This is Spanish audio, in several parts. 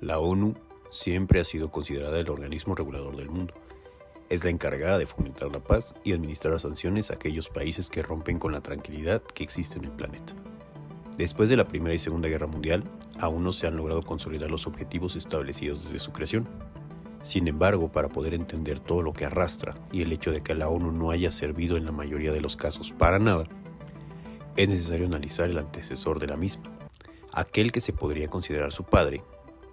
La ONU siempre ha sido considerada el organismo regulador del mundo. Es la encargada de fomentar la paz y administrar sanciones a aquellos países que rompen con la tranquilidad que existe en el planeta. Después de la Primera y Segunda Guerra Mundial, aún no se han logrado consolidar los objetivos establecidos desde su creación. Sin embargo, para poder entender todo lo que arrastra y el hecho de que la ONU no haya servido en la mayoría de los casos para nada, es necesario analizar el antecesor de la misma, aquel que se podría considerar su padre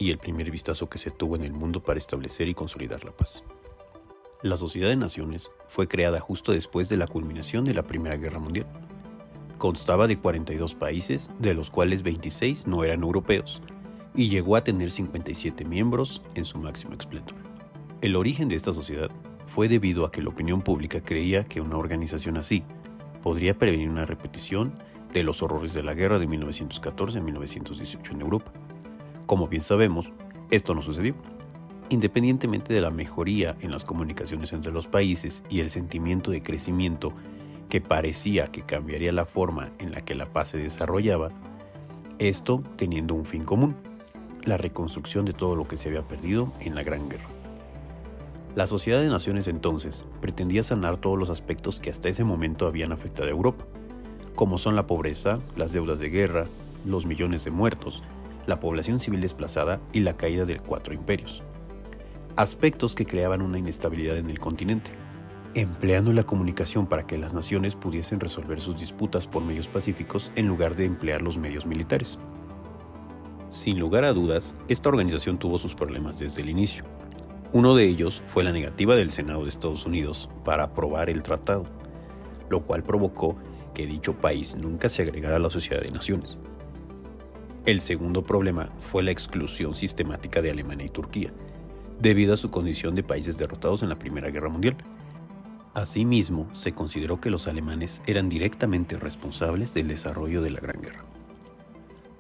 y el primer vistazo que se tuvo en el mundo para establecer y consolidar la paz. La Sociedad de Naciones fue creada justo después de la culminación de la Primera Guerra Mundial. Constaba de 42 países, de los cuales 26 no eran europeos, y llegó a tener 57 miembros en su máximo esplendor. El origen de esta sociedad fue debido a que la opinión pública creía que una organización así podría prevenir una repetición de los horrores de la guerra de 1914 a 1918 en Europa. Como bien sabemos, esto no sucedió. Independientemente de la mejoría en las comunicaciones entre los países y el sentimiento de crecimiento que parecía que cambiaría la forma en la que la paz se desarrollaba, esto teniendo un fin común: la reconstrucción de todo lo que se había perdido en la Gran Guerra. La Sociedad de Naciones entonces pretendía sanar todos los aspectos que hasta ese momento habían afectado a Europa, como son la pobreza, las deudas de guerra, los millones de muertos, la población civil desplazada y la caída de 4 imperios. Aspectos que creaban una inestabilidad en el continente, empleando la comunicación para que las naciones pudiesen resolver sus disputas por medios pacíficos en lugar de emplear los medios militares. Sin lugar a dudas, esta organización tuvo sus problemas desde el inicio. Uno de ellos fue la negativa del Senado de Estados Unidos para aprobar el tratado, lo cual provocó que dicho país nunca se agregara a la Sociedad de Naciones. El segundo problema fue la exclusión sistemática de Alemania y Turquía, debido a su condición de países derrotados en la Primera Guerra Mundial. Asimismo, se consideró que los alemanes eran directamente responsables del desarrollo de la Gran Guerra.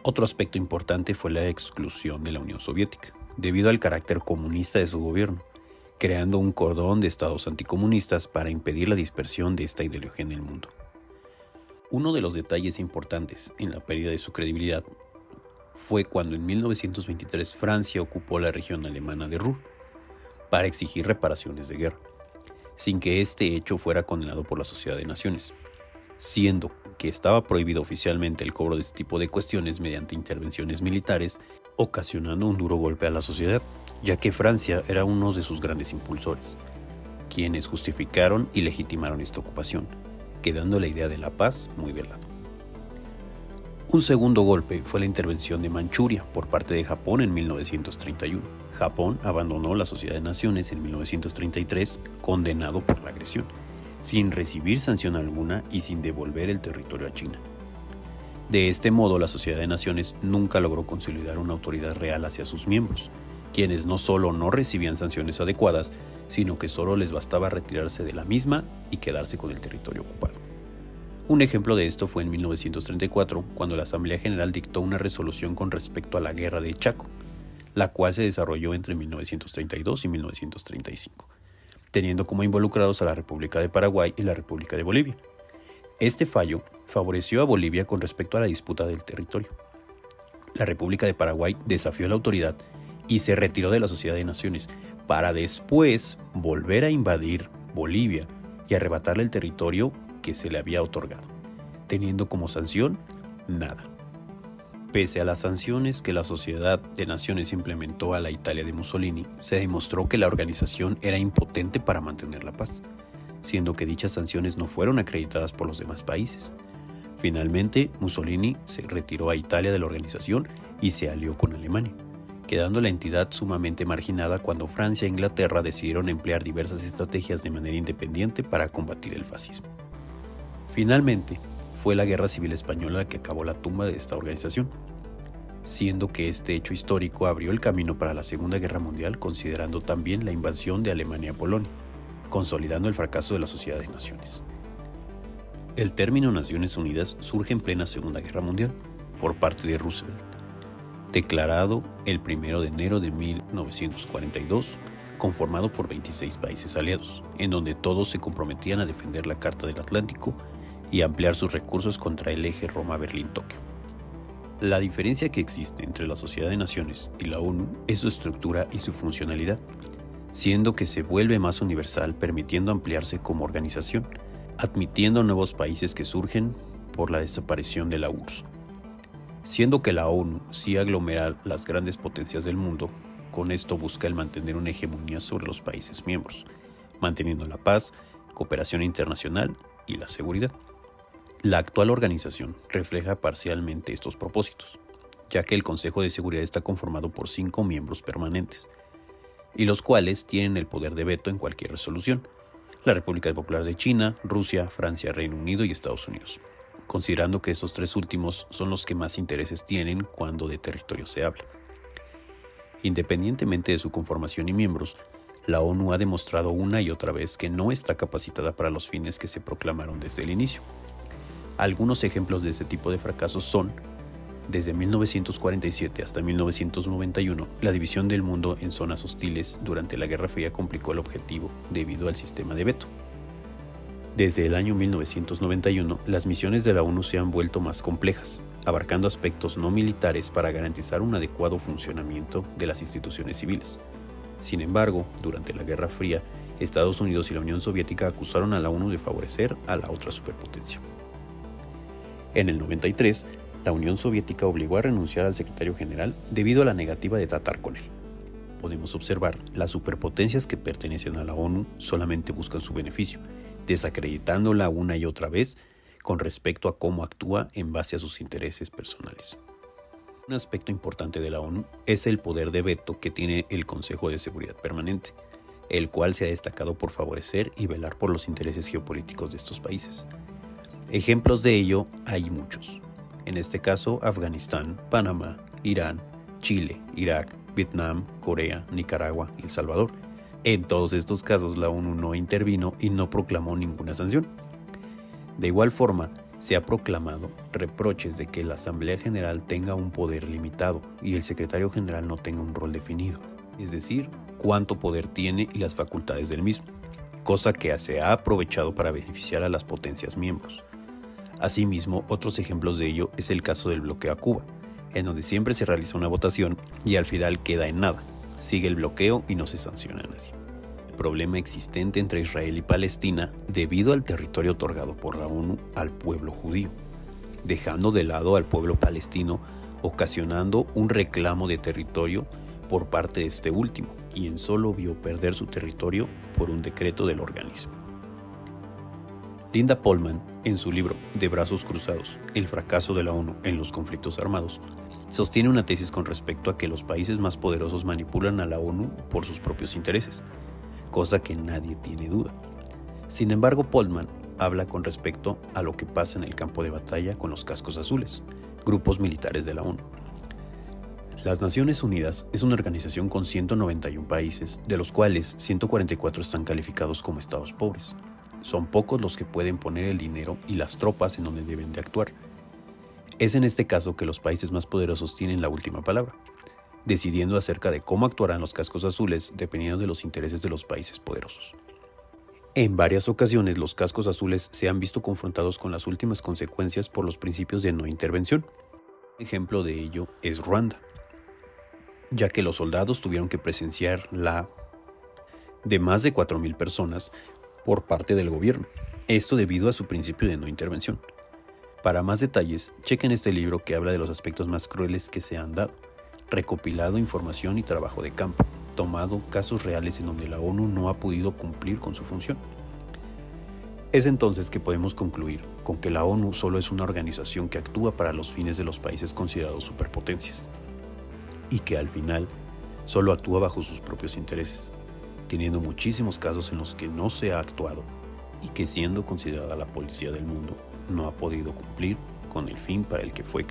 Otro aspecto importante fue la exclusión de la Unión Soviética, debido al carácter comunista de su gobierno, creando un cordón de estados anticomunistas para impedir la dispersión de esta ideología en el mundo. Uno de los detalles importantes en la pérdida de su credibilidad fue cuando en 1923 Francia ocupó la región alemana de Ruhr para exigir reparaciones de guerra, sin que este hecho fuera condenado por la Sociedad de Naciones, siendo que estaba prohibido oficialmente el cobro de este tipo de cuestiones mediante intervenciones militares, ocasionando un duro golpe a la sociedad, ya que Francia era uno de sus grandes impulsores, quienes justificaron y legitimaron esta ocupación, quedando la idea de la paz muy de lado. Un segundo golpe fue la intervención de Manchuria por parte de Japón en 1931. Japón abandonó la Sociedad de Naciones en 1933, condenado por la agresión, sin recibir sanción alguna y sin devolver el territorio a China. De este modo, la Sociedad de Naciones nunca logró consolidar una autoridad real hacia sus miembros, quienes no solo no recibían sanciones adecuadas, sino que solo les bastaba retirarse de la misma y quedarse con el territorio ocupado. Un ejemplo de esto fue en 1934, cuando la Asamblea General dictó una resolución con respecto a la Guerra de Chaco, la cual se desarrolló entre 1932 y 1935, teniendo como involucrados a la República de Paraguay y la República de Bolivia. Este fallo favoreció a Bolivia con respecto a la disputa del territorio. La República de Paraguay desafió a la autoridad y se retiró de la Sociedad de Naciones para después volver a invadir Bolivia y arrebatarle el territorio que se le había otorgado, teniendo como sanción nada. Pese a las sanciones que la Sociedad de Naciones implementó a la Italia de Mussolini, se demostró que la organización era impotente para mantener la paz, siendo que dichas sanciones no fueron acreditadas por los demás países. Finalmente, Mussolini se retiró a Italia de la organización y se alió con Alemania, quedando la entidad sumamente marginada cuando Francia e Inglaterra decidieron emplear diversas estrategias de manera independiente para combatir el fascismo. Finalmente, fue la Guerra Civil Española la que acabó la tumba de esta organización, siendo que este hecho histórico abrió el camino para la Segunda Guerra Mundial, considerando también la invasión de Alemania a Polonia, consolidando el fracaso de la Sociedad de Naciones. El término Naciones Unidas surge en plena Segunda Guerra Mundial, por parte de Roosevelt, declarado el 1 de enero de 1942, conformado por 26 países aliados, en donde todos se comprometían a defender la Carta del Atlántico y ampliar sus recursos contra el eje Roma-Berlín-Tokio. La diferencia que existe entre la Sociedad de Naciones y la ONU es su estructura y su funcionalidad, siendo que se vuelve más universal permitiendo ampliarse como organización, admitiendo nuevos países que surgen por la desaparición de la URSS. Siendo que la ONU sí aglomera las grandes potencias del mundo, con esto busca el mantener una hegemonía sobre los países miembros, manteniendo la paz, cooperación internacional y la seguridad. La actual organización refleja parcialmente estos propósitos, ya que el Consejo de Seguridad está conformado por 5 miembros permanentes, y los cuales tienen el poder de veto en cualquier resolución: la República Popular de China, Rusia, Francia, Reino Unido y Estados Unidos, considerando que estos 3 últimos son los que más intereses tienen cuando de territorio se habla. Independientemente de su conformación y miembros, la ONU ha demostrado una y otra vez que no está capacitada para los fines que se proclamaron desde el inicio. Algunos ejemplos de este tipo de fracasos son: desde 1947 hasta 1991, la división del mundo en zonas hostiles durante la Guerra Fría complicó el objetivo debido al sistema de veto. Desde el año 1991, las misiones de la ONU se han vuelto más complejas, abarcando aspectos no militares para garantizar un adecuado funcionamiento de las instituciones civiles. Sin embargo, durante la Guerra Fría, Estados Unidos y la Unión Soviética acusaron a la ONU de favorecer a la otra superpotencia. En el 93, la Unión Soviética obligó a renunciar al secretario general debido a la negativa de tratar con él. Podemos observar, las superpotencias que pertenecen a la ONU solamente buscan su beneficio, desacreditándola una y otra vez con respecto a cómo actúa en base a sus intereses personales. Un aspecto importante de la ONU es el poder de veto que tiene el Consejo de Seguridad Permanente, el cual se ha destacado por favorecer y velar por los intereses geopolíticos de estos países. Ejemplos de ello hay muchos. En este caso, Afganistán, Panamá, Irán, Chile, Irak, Vietnam, Corea, Nicaragua y El Salvador. En todos estos casos, la ONU no intervino y no proclamó ninguna sanción. De igual forma, se ha proclamado reproches de que la Asamblea General tenga un poder limitado y el secretario general no tenga un rol definido, es decir, cuánto poder tiene y las facultades del mismo, cosa que se ha aprovechado para beneficiar a las potencias miembros. Asimismo, otros ejemplos de ello es el caso del bloqueo a Cuba, en donde siempre se realiza una votación y al final queda en nada, sigue el bloqueo y no se sanciona a nadie. El problema existente entre Israel y Palestina debido al territorio otorgado por la ONU al pueblo judío, dejando de lado al pueblo palestino, ocasionando un reclamo de territorio por parte de este último, quien solo vio perder su territorio por un decreto del organismo. Linda Polman, en su libro De brazos cruzados, el fracaso de la ONU en los conflictos armados, sostiene una tesis con respecto a que los países más poderosos manipulan a la ONU por sus propios intereses, cosa que nadie tiene duda. Sin embargo, Polman habla con respecto a lo que pasa en el campo de batalla con los cascos azules, grupos militares de la ONU. Las Naciones Unidas es una organización con 191 países, de los cuales 144 están calificados como estados pobres. Son pocos los que pueden poner el dinero y las tropas en donde deben de actuar. Es en este caso que los países más poderosos tienen la última palabra, decidiendo acerca de cómo actuarán los cascos azules dependiendo de los intereses de los países poderosos. En varias ocasiones los cascos azules se han visto confrontados con las últimas consecuencias por los principios de no intervención. Un ejemplo de ello es Ruanda, ya que los soldados tuvieron que presenciar la de más de 4,000 personas por parte del gobierno, esto debido a su principio de no intervención. Para más detalles, chequen este libro que habla de los aspectos más crueles que se han dado, recopilado información y trabajo de campo, tomado casos reales en donde la ONU no ha podido cumplir con su función. Es entonces que podemos concluir con que la ONU solo es una organización que actúa para los fines de los países considerados superpotencias, y que al final solo actúa bajo sus propios intereses, teniendo muchísimos casos en los que no se ha actuado y que, siendo considerada la policía del mundo, no ha podido cumplir con el fin para el que fue